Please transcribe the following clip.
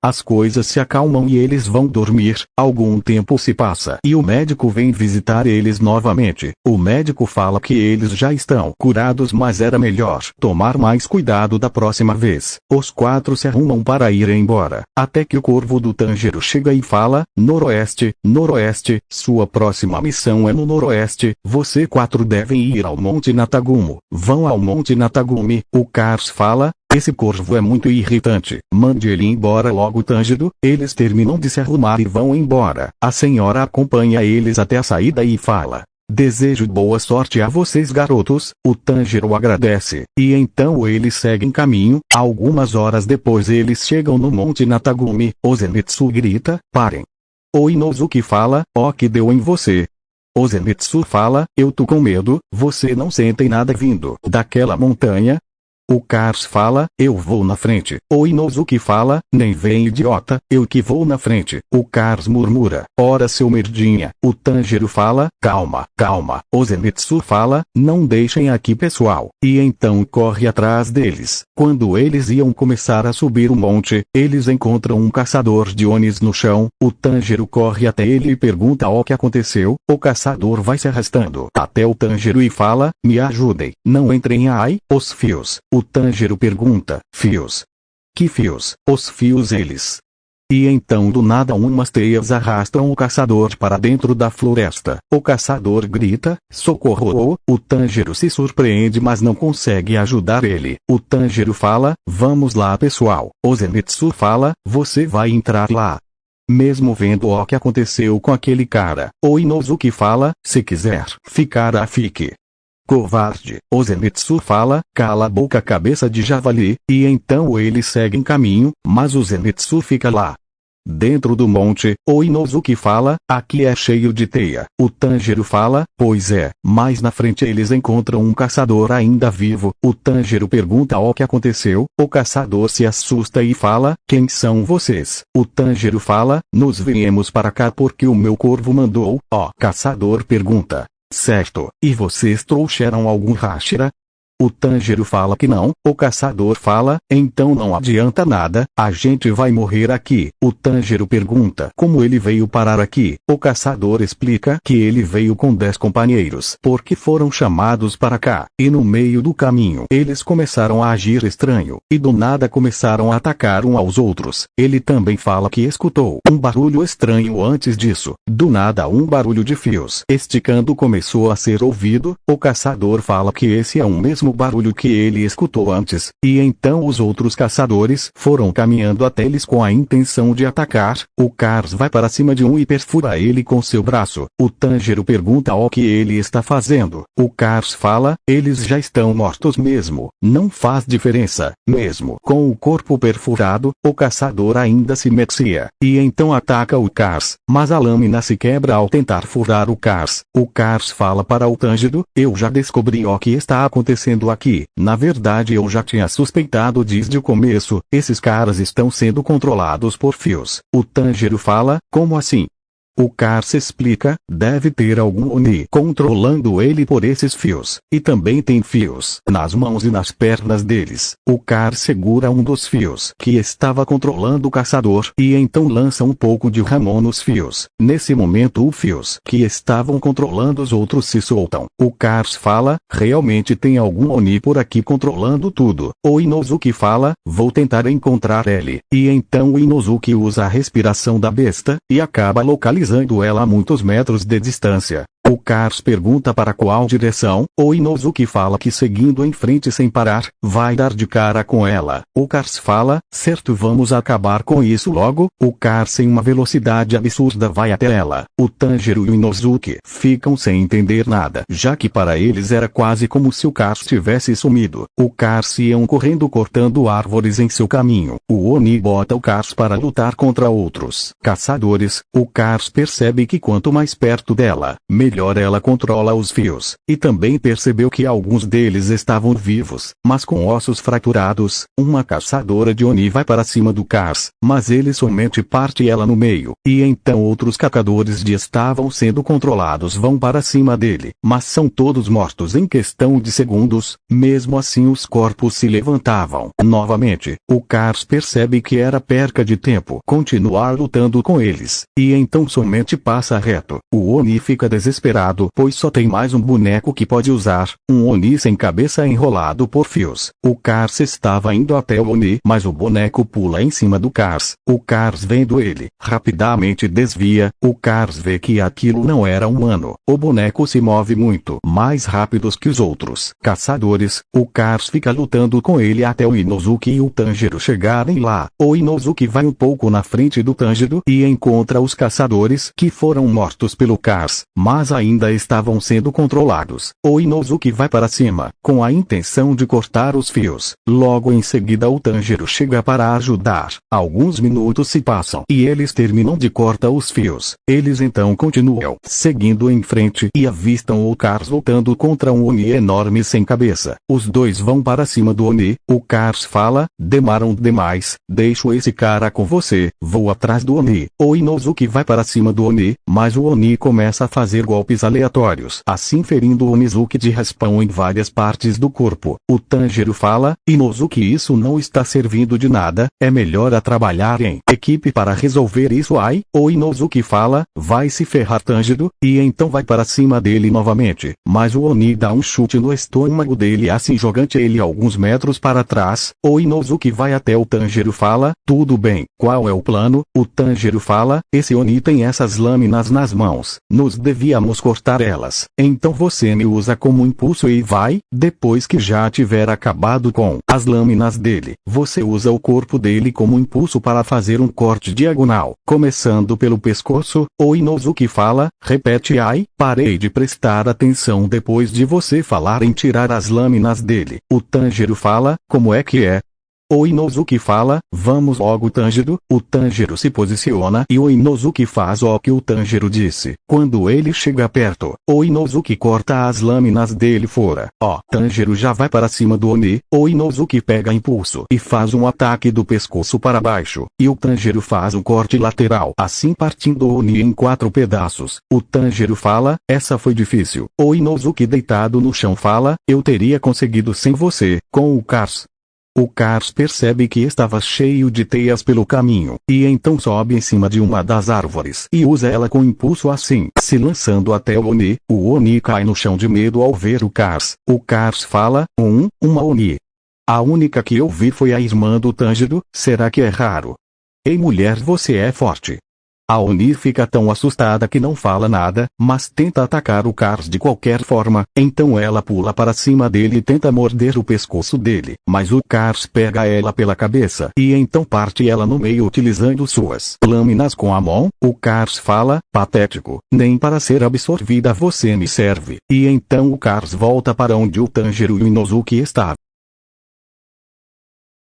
As coisas se acalmam e eles vão dormir. Algum tempo se passa e o médico vem visitar eles novamente. O médico fala que eles já estão curados, mas era melhor tomar mais cuidado da próxima vez. Os 4 se arrumam para ir embora, até que o corvo do Tanjiro chega e fala: Noroeste, Noroeste, sua próxima missão é no Noroeste, você 4 devem ir ao Monte Natagumo. Vão ao Monte Natagumi. O Cars fala: esse corvo é muito irritante, mande ele embora logo, Tanjiro. Eles terminam de se arrumar e vão embora. A senhora acompanha eles até a saída e fala: desejo boa sorte a vocês, garotos. O Tanjiro agradece, e então eles seguem caminho. Algumas horas depois eles chegam no Monte Natagumi. O Zenitsu grita: parem. O Inosuke fala: ó, que deu em você? O Zenitsu fala: eu tô com medo, você não sente nada vindo daquela montanha? O Cars fala: eu vou na frente. O Inosuke fala: nem vem, idiota, eu que vou na frente. O Cars murmura: ora, seu merdinha. O Tanjiro fala: calma, calma. O Zenitsu fala: não deixem aqui, pessoal. E então corre atrás deles. Quando eles iam começar a subir o monte, eles encontram um caçador de Onis no chão. O Tanjiro corre até ele e pergunta o que aconteceu. O caçador vai se arrastando até o Tanjiro e fala: me ajudem. Não entrem, ai, os fios. O Tanjiro pergunta: fios? Que fios? Os fios eles. E então do nada umas teias arrastam o caçador para dentro da floresta. O caçador grita: socorro! O Tanjiro se surpreende, mas não consegue ajudar ele. O Tanjiro fala: vamos lá, pessoal. O Zenitsu fala: você vai entrar lá. Mesmo vendo o que aconteceu com aquele cara. O Inosuke fala: se quiser ficar, fique. Covarde. O Zenitsu fala: cala a boca, cabeça de javali. E então eles seguem caminho, mas o Zenitsu fica lá. Dentro do monte, o Inosuke fala: aqui é cheio de teia. O Tanjiro fala: pois é, mas na frente eles encontram um caçador ainda vivo. O Tanjiro pergunta o que aconteceu. O caçador se assusta e fala: quem são vocês? O Tanjiro fala: nos viemos para cá porque o meu corvo mandou. O caçador pergunta: certo, e vocês trouxeram algum Hashira? O Tanjiro fala que não. O caçador fala: então não adianta nada, a gente vai morrer aqui. O Tanjiro pergunta como ele veio parar aqui. O caçador explica que ele veio com 10 companheiros porque foram chamados para cá, e no meio do caminho eles começaram a agir estranho, e do nada começaram a atacar uns aos outros. Ele também fala que escutou um barulho estranho antes disso. Do nada um barulho de fios esticando começou a ser ouvido. O caçador fala que esse é o mesmo barulho que ele escutou antes, e então os outros caçadores foram caminhando até eles com a intenção de atacar. O Cars vai para cima de um e perfura ele com seu braço. O Tanjiro pergunta o que ele está fazendo. O Cars fala: eles já estão mortos mesmo, não faz diferença. Mesmo com o corpo perfurado, o caçador ainda se mecia, e então ataca o Cars, mas a lâmina se quebra ao tentar furar o Cars. O Cars fala para o Tanjiro: eu já descobri o que está acontecendo aqui. Na verdade eu já tinha suspeitado desde o começo, esses caras estão sendo controlados por fios. O Tanjiro fala: como assim? O Cars explica: deve ter algum Oni controlando ele por esses fios, e também tem fios nas mãos e nas pernas deles. O Cars segura um dos fios que estava controlando o caçador, e então lança um pouco de Ramon nos fios. Nesse momento os fios que estavam controlando os outros se soltam. O Cars fala: realmente tem algum Oni por aqui controlando tudo. O Inosuke fala: vou tentar encontrar ele. E então o Inosuke usa a respiração da besta, e acaba localizando ela a muitos metros de distância. O Cars pergunta para qual direção. O Inosuke fala que seguindo em frente sem parar, vai dar de cara com ela. O Cars fala: certo, vamos acabar com isso logo. O Cars em uma velocidade absurda vai até ela. O Tanjiro e o Inosuke ficam sem entender nada, já que para eles era quase como se o Cars tivesse sumido. O Cars iam correndo cortando árvores em seu caminho. O Oni bota o Cars para lutar contra outros caçadores. O Cars percebe que quanto mais perto dela, melhor melhor ela controla os fios, e também percebeu que alguns deles estavam vivos, mas com ossos fraturados. Uma caçadora de Oni vai para cima do Cars, mas ele somente parte ela no meio, e então outros caçadores de estavam sendo controlados vão para cima dele, mas são todos mortos em questão de segundos. Mesmo assim os corpos se levantavam. Novamente, o Cars percebe que era perca de tempo continuar lutando com eles, e então somente passa reto. O Oni fica desesperado pois só tem mais um boneco que pode usar, um Oni sem cabeça enrolado por fios. O Cars estava indo até o Oni, mas o boneco pula em cima do Cars. O Cars vendo ele, rapidamente desvia. O Cars vê que aquilo não era humano. O boneco se move muito mais rápidos que os outros caçadores. O Cars fica lutando com ele até o Inosuke e o Tanjiro chegarem lá. O Inosuke vai um pouco na frente do Tanjiro e encontra os caçadores que foram mortos pelo Cars, mas ainda estavam sendo controlados. O Inosuke vai para cima, com a intenção de cortar os fios. Logo em seguida o Tanjiro chega para ajudar. Alguns minutos se passam e eles terminam de cortar os fios. Eles então continuam seguindo em frente e avistam o Cars lutando contra um Oni enorme sem cabeça. Os dois vão para cima do Oni. O Cars fala: demoram demais, deixo esse cara com você, vou atrás do Oni. O Inosuke vai para cima do Oni, mas o Oni começa a fazer golpes aleatórios, assim ferindo o Onizuki de raspão em várias partes do corpo. O Tanjiro fala: Inosuke, isso não está servindo de nada, é melhor a trabalhar em equipe para resolver isso. Ai, o Inosuke fala: vai se ferrar, Tanjiro, e então vai para cima dele novamente, mas o Oni dá um chute no estômago dele assim jogando ele alguns metros para trás. O Inosuke vai até o Tanjiro fala: tudo bem, qual é o plano? O Tanjiro fala: esse Oni tem essas lâminas nas mãos, nos devíamos cortar elas, então você me usa como impulso e vai, depois que já tiver acabado com as lâminas dele, você usa o corpo dele como impulso para fazer um corte diagonal, começando pelo pescoço. O Inosuke fala: repete. Ai, parei de prestar atenção depois de você falar em tirar as lâminas dele. O Tanjiro fala: como é que é? O Inosuke fala: vamos logo, Tanjiro. O Tanjiro se posiciona e o Inosuke faz o que o Tanjiro disse. Quando ele chega perto, o Inosuke corta as lâminas dele fora. Tanjiro já vai para cima do Oni. O Inosuke pega impulso e faz um ataque do pescoço para baixo, e o Tanjiro faz um corte lateral, assim partindo o Oni em 4 pedaços. O Tanjiro fala: essa foi difícil. O Inosuke deitado no chão fala: eu teria conseguido sem você, com o Cars. O Cars percebe que estava cheio de teias pelo caminho, e então sobe em cima de uma das árvores e usa ela com impulso assim, se lançando até o Oni. O Oni cai no chão de medo ao ver o Cars. O Cars fala: uma Oni. A única que eu vi foi a irmã do Tanjiro, será que é raro? Ei mulher, você é forte. A Oni fica tão assustada que não fala nada, mas tenta atacar o Cars de qualquer forma. Então ela pula para cima dele e tenta morder o pescoço dele, mas o Cars pega ela pela cabeça e então parte ela no meio utilizando suas lâminas com a mão. O Cars fala: patético, nem para ser absorvida você me serve. E então o Cars volta para onde o Tanjiro e o Inosuke estavam.